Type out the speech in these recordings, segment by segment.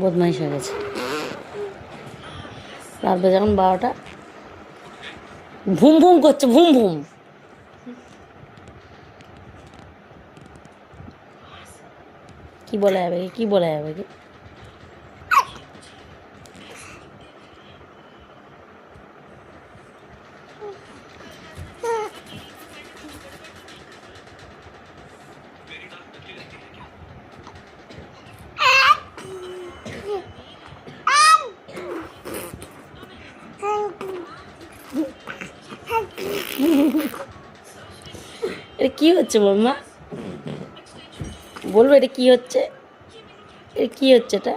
বদমাইশ হয়ে গেছে। রাত বাজে এখন 12টা। ভুম ভুম করছে, ভুম ভুম। কি বলা যাবে, কি বলা যাবে কি? এটা কি হচ্ছে মাম্মা? বলবো এটা কি হচ্ছে? এটা কি হচ্ছে এটা?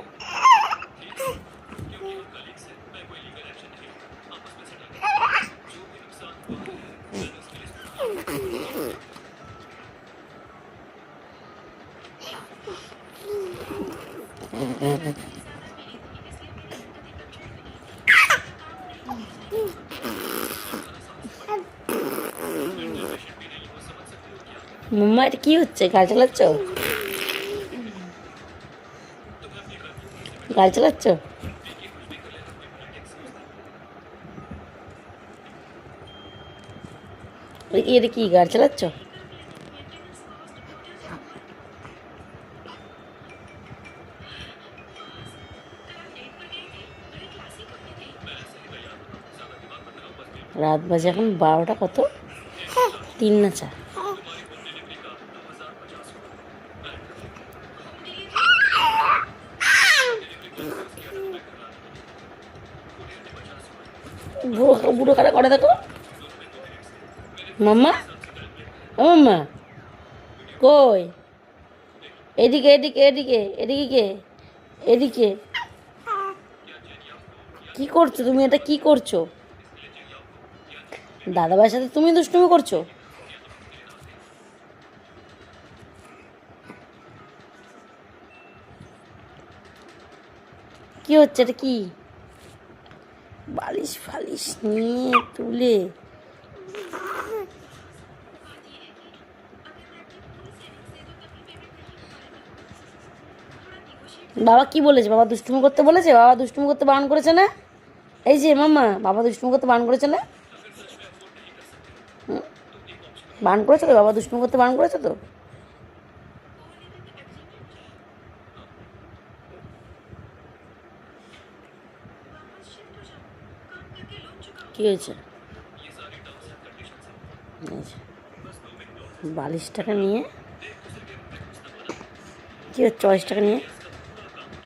মাম্মা এটা কি হচ্ছে? গাড়ি চালাচ্ছ? গাড়ি চালাচ্ছ? এটা কি গাড়ি চালাচ্ছ? রাত বাজে এখন 12টা কত? 3 না 4? বুড়ো কাটা করে দেখো মাম্মা। ও মাম্মা কই? এদিকে এদিকে এদিকে এদিকে কে? এদিকে কি করছো তুমি? এটা কি করছো? দাদাভাইয়ের সাথে তুমি দুষ্টুমি করছো? কি হচ্ছে এটা? কি বালিশ ফালিশ নিয়ে তুলে? বাবা কি বলেছে? বাবা দুষ্টুমি করতে বলেছে? বাবা দুষ্টুমি করতে বারণ করেছে না? এই যে মাম্মা, বাবা দুষ্টুমি করতে বারণ করেছে না? বারণ করেছে তো? বাবা দুষ্টুমি করতে বারণ করেছে তো? কি হয়েছে? বালিশটাকে নিয়ে কি হচ্ছে? চয়েসটাকে নিয়ে